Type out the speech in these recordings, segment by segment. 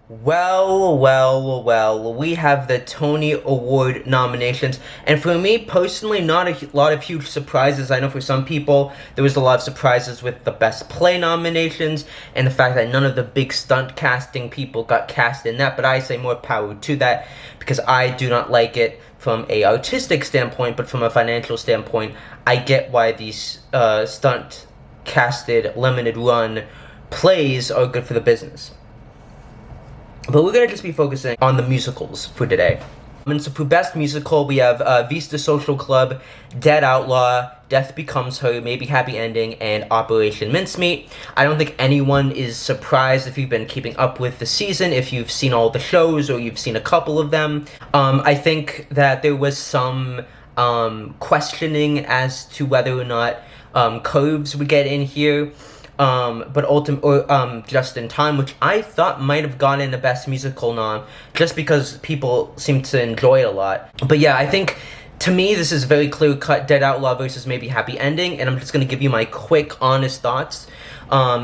Well, we have the Tony Award nominations, and for me personally, not a lot of huge surprises. I know for some people, there was a lot of surprises with the Best Play nominations, and the fact that none of the big stunt casting people got cast in that, but I say more power to that, because I do not like it from a artistic standpoint, but from a financial standpoint, I get why these stunt casted limited run plays are good for the business. But we're gonna just be focusing on the musicals for today. And so for best musical, we have Vista Social Club, Dead Outlaw, Death Becomes Her, Maybe Happy Ending, and Operation Mincemeat. I don't think anyone is surprised if you've been keeping up with the season, if you've seen all the shows or you've seen a couple of them. I think that there was some questioning as to whether or not Curves would get in here. But Just in Time, which I thought might have gotten the best musical nom, just because people seem to enjoy it a lot. But yeah, I think, to me, this is very clear-cut Dead Outlaw versus Maybe Happy Ending, and I'm just gonna give you my quick, honest thoughts.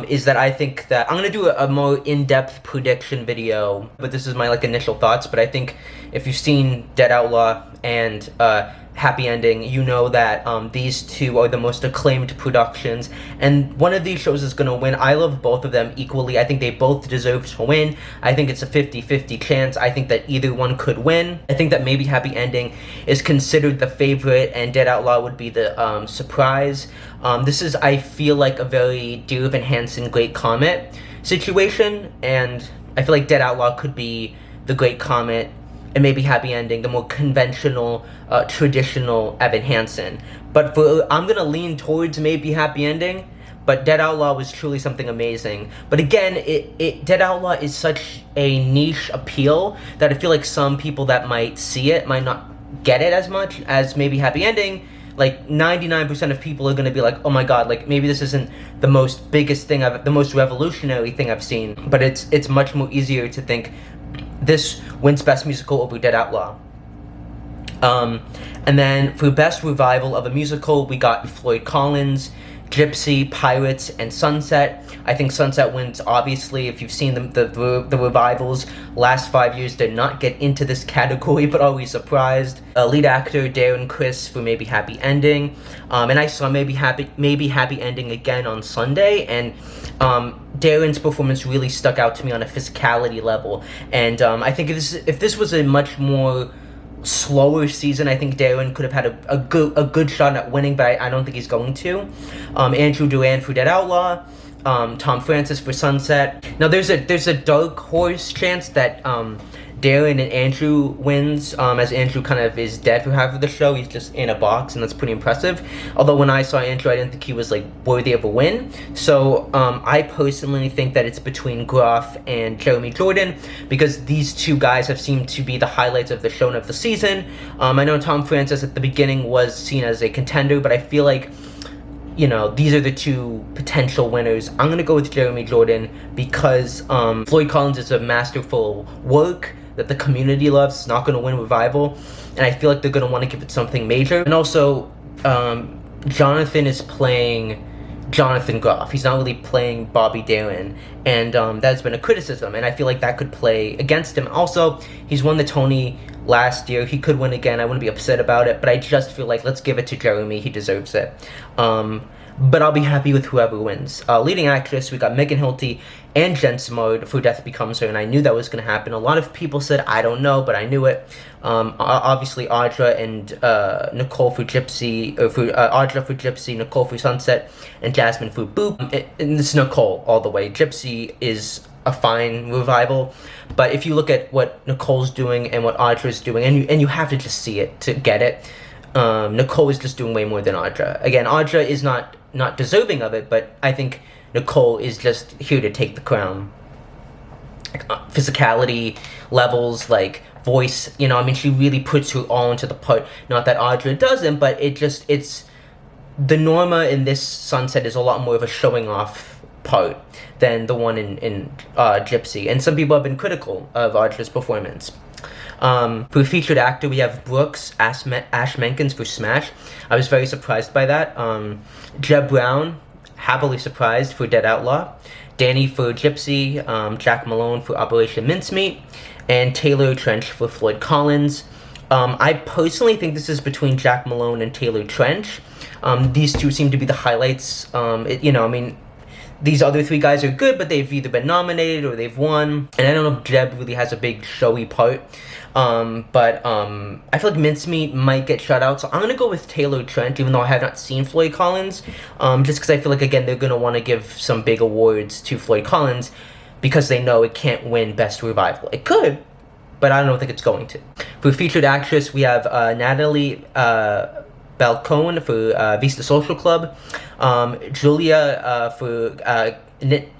Is that I think that I'm gonna do a more in-depth prediction video, but this is my initial thoughts. But I think if you've seen Dead Outlaw and Happy Ending, you know that these two are the most acclaimed productions, and one of these shows is gonna win. I love both of them equally. I think they both deserve to win. I think it's a 50-50 chance. I think that either one could win. I think that Maybe Happy Ending is considered the favorite, and Dead Outlaw would be the surprise. This is, I feel like, a very Dear Evan Hansen Great Comet situation, and I feel like Dead Outlaw could be the Great Comet, and Maybe Happy Ending, the more conventional, traditional Evan Hansen. But I'm gonna lean towards Maybe Happy Ending, but Dead Outlaw was truly something amazing. But again, Dead Outlaw is such a niche appeal that I feel like some people that might see it might not get it as much as Maybe Happy Ending. Like 99% of people are gonna be like, oh my god, like maybe this isn't the most revolutionary thing I've seen, but it's much more easier to think this wins Best Musical over Dead Outlaw. And then for Best Revival of a Musical, we got Floyd Collins, Gypsy, Pirates, and Sunset. I think Sunset wins, obviously. If you've seen the revivals, last 5 years did not get into this category, but always surprised. Lead actor Darren Criss for Maybe Happy Ending. And I saw Maybe Happy Ending again on Sunday, and Darren's performance really stuck out to me on a physicality level. And I think if this was a much more slower season, I think Darren could have had a good shot at winning, but I don't think he's going to. Andrew Duran for Dead Outlaw, Tom Francis for Sunset. Now there's a dark horse chance that Darren and Andrew wins, as Andrew kind of is dead for half of the show. He's just in a box, and that's pretty impressive. Although when I saw Andrew, I didn't think he was worthy of a win. So I personally think that it's between Groff and Jeremy Jordan, because these two guys have seemed to be the highlights of the show and of the season. I know Tom Francis at the beginning was seen as a contender, but I feel like, you know, these are the two potential winners. I'm gonna go with Jeremy Jordan because Floyd Collins is a masterful work that the community loves. It's not going to win Revival, and I feel like they're going to want to give it something major. And also, Jonathan is playing Jonathan Groff. He's not really playing Bobby Darin, and that's been a criticism, and I feel like that could play against him. Also, he's won the Tony last year. He could win again. I wouldn't be upset about it, but I just feel like let's give it to Jeremy. He deserves it. But I'll be happy with whoever wins. Leading actress, we got Megan Hilty and Jen Simard for Death Becomes Her, and I knew that was going to happen. A lot of people said, I don't know, but I knew it. Obviously, Audra and Nicole for Gypsy, Audra for Gypsy, Nicole for Sunset, and Jasmine for Boop. And this is Nicole all the way. Gypsy is a fine revival, but if you look at what Nicole's doing and what Audra's doing, and you have to just see it to get it, Nicole is just doing way more than Audra. Again, Audra is not deserving of it, but I think Nicole is just here to take the crown. Physicality levels, voice, I mean, she really puts her all into the part. Not that Audra doesn't, but it's the Norma in this Sunset is a lot more of a showing off part than the one in Gypsy, and some people have been critical of Audra's performance. For featured actor, we have Brooks Ash Menkins for Smash. I was very surprised by that. Jeb Brown, happily surprised for Dead Outlaw. Danny for Gypsy, Jack Malone for Operation Mincemeat, and Taylor Trench for Floyd Collins. I personally think this is between Jack Malone and Taylor Trench. These two seem to be the highlights. These other three guys are good, but they've either been nominated or they've won. And I don't know if Jeb really has a big showy part. I feel like Mincemeat might get shut out. So I'm going to go with Taylor Trench, even though I have not seen Floyd Collins. Just because I feel like, again, they're going to want to give some big awards to Floyd Collins because they know it can't win Best Revival. It could, but I don't think it's going to. For featured actress, we have Natalie Balcone for Vista Social Club, Julia for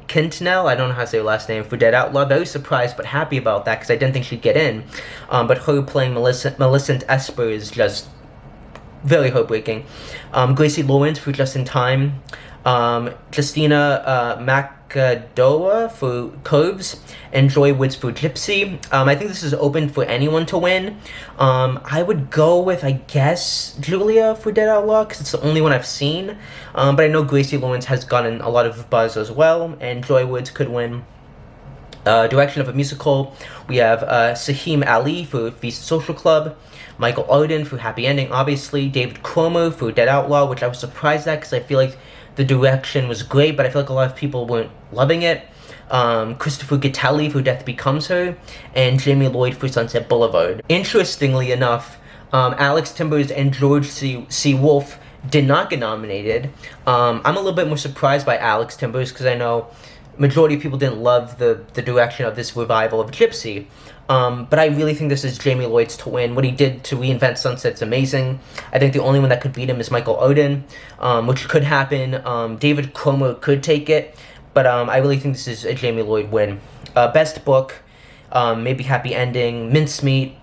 Quintanel, I don't know how to say her last name, for Dead Outlaw. Very surprised but happy about that because I didn't think she'd get in. But her playing Millicent Esper is just very heartbreaking. Gracie Lawrence for Just in Time. Justina Macadoa for Curves, and Joy Woods for Gypsy. I think this is open for anyone to win. I would go with, I guess, Julia for Dead Outlaw, because it's the only one I've seen. But I know Gracie Lawrence has gotten a lot of buzz as well, and Joy Woods could win. Direction of a musical, we have Saheem Ali for Vista Social Club, Michael Arden for Happy Ending, obviously, David Cromer for Dead Outlaw, which I was surprised at, because I feel like the direction was great, but I feel like a lot of people weren't loving it. Christopher Gattelli for Death Becomes Her, and Jamie Lloyd for Sunset Boulevard. Interestingly enough, Alex Timbers and George C. Wolfe did not get nominated. I'm a little bit more surprised by Alex Timbers because I know majority of people didn't love the direction of this revival of Gypsy. But I really think this is Jamie Lloyd's to win. What he did to reinvent Sunset's amazing. I think the only one that could beat him is Michael Arden, which could happen. David Cromer could take it, but I really think this is a Jamie Lloyd win. Best book, maybe Happy Ending, Mincemeat,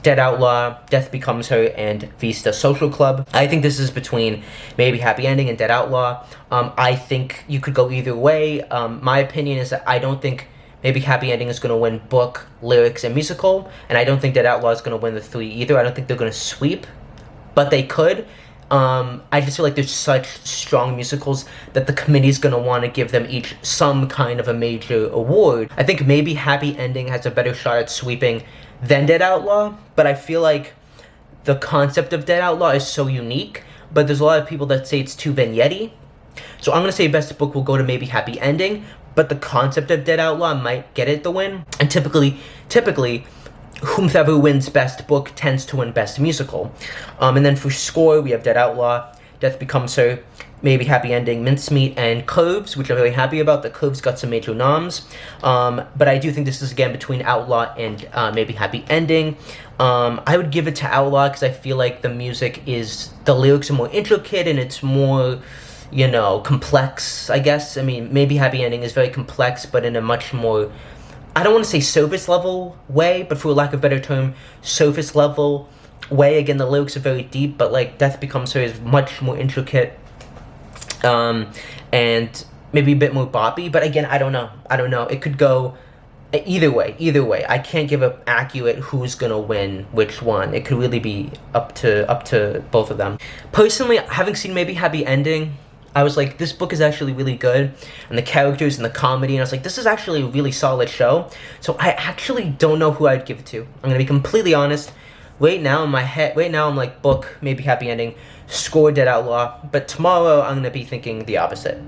Dead Outlaw, Death Becomes Her, and Vista Social Club. I think this is between maybe Happy Ending and Dead Outlaw. I think you could go either way. My opinion is that I don't think maybe Happy Ending is going to win book, lyrics, and musical, and I don't think Dead Outlaw is going to win the three either. I don't think they're going to sweep, but they could. I just feel like there's such strong musicals that the committee's going to want to give them each some kind of a major award. I think maybe Happy Ending has a better shot at sweeping than Dead Outlaw, but I feel like the concept of Dead Outlaw is so unique, but there's a lot of people that say it's too vignette-y. So I'm going to say Best Book will go to maybe Happy Ending, but the concept of Dead Outlaw might get it the win. And typically, whomever wins Best Book tends to win Best Musical. And then for score, we have Dead Outlaw, Death Becomes Her, maybe Happy Ending, Mincemeat, and Curves, which I'm very happy about. The Curves got some major noms. But I do think this is, again, between Outlaw and maybe Happy Ending. I would give it to Outlaw because I feel like the lyrics are more intricate and it's more, complex, I guess. I mean, maybe Happy Ending is very complex, but in a much more, I don't want to say surface level way, but for lack of a better term, surface level way. Again, the lyrics are very deep, but like Death Becomes Her is much more intricate, and maybe a bit more boppy. But again, I don't know. It could go either way. I can't give an accurate who's gonna win which one. It could really be up to both of them. Personally, having seen maybe Happy Ending, I was like, this book is actually really good, and the characters and the comedy, and I was like, this is actually a really solid show. So I actually don't know who I'd give it to. I'm gonna be completely honest. Right now in my head, I'm like, book, maybe Happy Ending, score, Dead Outlaw. But tomorrow I'm gonna be thinking the opposite.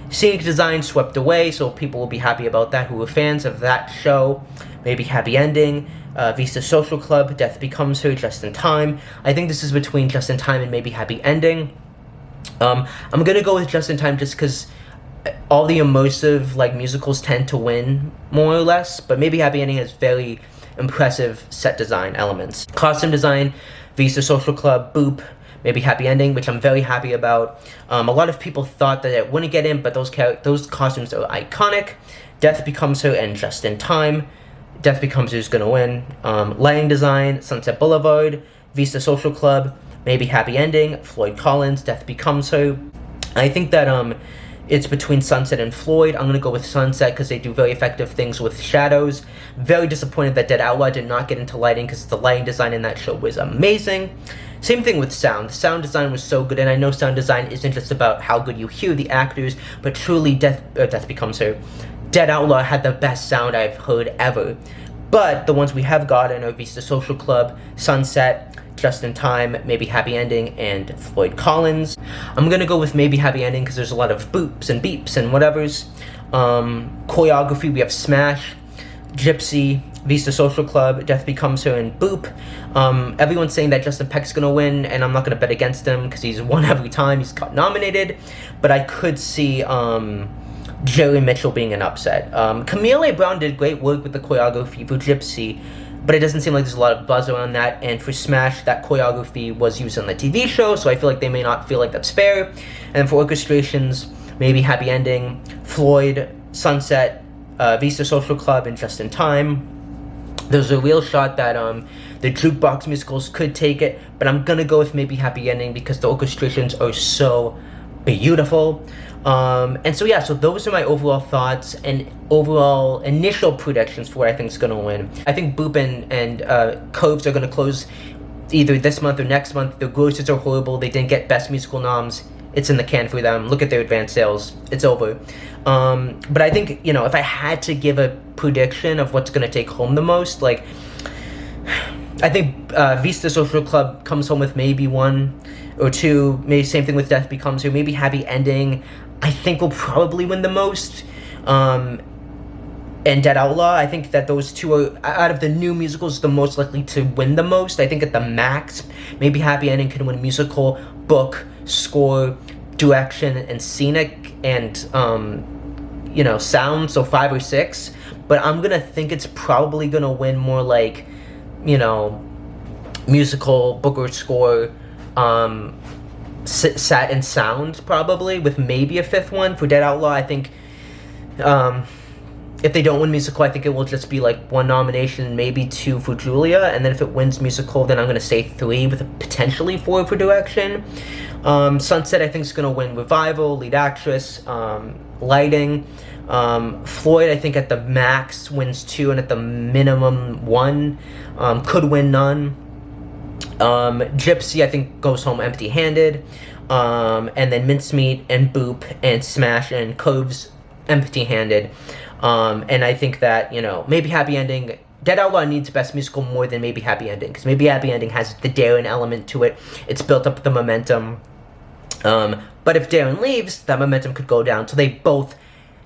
Scenic design swept away, so people will be happy about that who were fans of that show. Maybe Happy Ending, Vista Social Club, Death Becomes Her, Just in Time. I think this is between Just in Time and maybe Happy Ending. I'm gonna go with Just in Time just because all the immersive musicals tend to win more or less, but maybe Happy Ending has very impressive set design elements. Costume design, Vista Social Club, Boop, maybe Happy Ending, which I'm very happy about. A lot of people thought that it wouldn't get in, but those costumes are iconic. Death Becomes Her and Just in Time. Death Becomes Her is gonna win. Lighting design, Sunset Boulevard, Vista Social Club, maybe Happy Ending, Floyd Collins, Death Becomes Her. I think that it's between Sunset and Floyd. I'm gonna go with Sunset because they do very effective things with shadows. Very disappointed that Dead Outlaw did not get into lighting because the lighting design in that show was amazing. Same thing with sound. The sound design was so good, and I know sound design isn't just about how good you hear the actors, but truly Death Becomes Her. Dead Outlaw had the best sound I've heard ever. But the ones we have gotten are Vista Social Club, Sunset, Just in Time, Maybe Happy Ending, and Floyd Collins. I'm gonna go with Maybe Happy Ending because there's a lot of boops and beeps and whatevers. Choreography, we have Smash, Gypsy, Vista Social Club, Death Becomes Her, and Boop. Everyone's saying that Justin Peck's gonna win, and I'm not gonna bet against him because he's won every time he's got nominated. But I could see Jerry Mitchell being an upset. Camille A. Brown did great work with the choreography for Gypsy, but it doesn't seem like there's a lot of buzz around that. And for Smash, that choreography was used on the TV show, so I feel like they may not feel like that's fair. And for orchestrations, Maybe Happy Ending, Floyd, Sunset, Vista Social Club, and Just in Time. There's a real shot that the jukebox musicals could take it, but I'm gonna go with Maybe Happy Ending because the orchestrations are so beautiful. And so yeah, so those are my overall thoughts and overall initial predictions for what I think is gonna win. I think Boop and Coves are gonna close either this month or next month. Their grosses are horrible. They didn't get Best Musical noms. It's in the can for them. Look at their advanced sales. It's over. But I think, you know, if I had to give a prediction of what's gonna take home the most, like, I think Vista Social Club comes home with maybe 1 or 2. Maybe same thing with Death Becomes Her. Maybe Happy Ending, I think, will probably win the most. And Dead Outlaw, I think that those two are, out of the new musicals, the most likely to win the most. I think at the max, maybe Happy Ending can win musical, book, score, direction, and scenic, and you know, sound, so 5 or 6. But I'm gonna think it's probably gonna win more like, you know, musical, book, or score, set and sound, probably, with maybe a 5th one. For Dead Outlaw, I think if they don't win musical, I think it will just be like 1 nomination, maybe 2 for Julia, and then if it wins musical, then I'm gonna say 3 with a potentially 4 for direction. Sunset, I think, is gonna win revival, lead actress, lighting. Floyd, I think, at the max wins 2, and at the minimum 1. Could win none. Gypsy, I think, goes home empty-handed. And then Mincemeat and Boop and Smash and Coves empty-handed. And I think that, you know, Maybe Happy Ending, Dead Outlaw needs Best Musical more than Maybe Happy Ending, because Maybe Happy Ending has the Darren element to it. It's built up the momentum. But if Darren leaves, that momentum could go down. So they both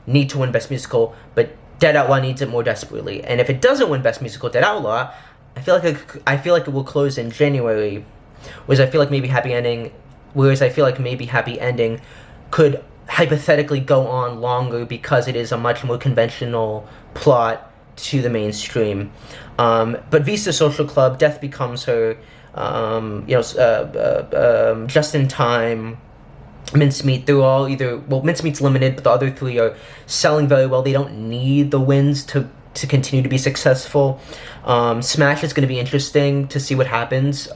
need to win Best Musical, but Dead Outlaw needs it more desperately. And if it doesn't win Best Musical, Dead Outlaw, I feel like it will close in January. Whereas I feel like Maybe Happy Ending could hypothetically go on longer because it is a much more conventional plot to the mainstream. But Vista Social Club, Death Becomes Her, Just in Time, Mincemeat, they're all either, well, Mincemeat's limited, but the other 3 are selling very well. They don't need the wins to continue to be successful. Smash is going to be interesting to see what happens.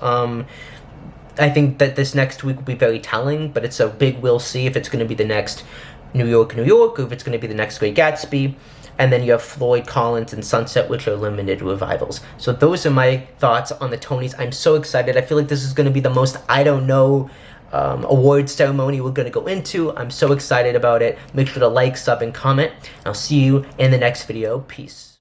I think that this next week will be very telling, but it's a big we'll see if it's going to be the next New York, or if it's going to be the next Great Gatsby. And then you have Floyd, Collins, and Sunset, which are limited revivals. So those are my thoughts on the Tonys. I'm so excited. I feel like this is going to be the most I don't know awards ceremony we're going to go into. I'm so excited about it. Make sure to like, sub, and comment. I'll see you in the next video. Peace.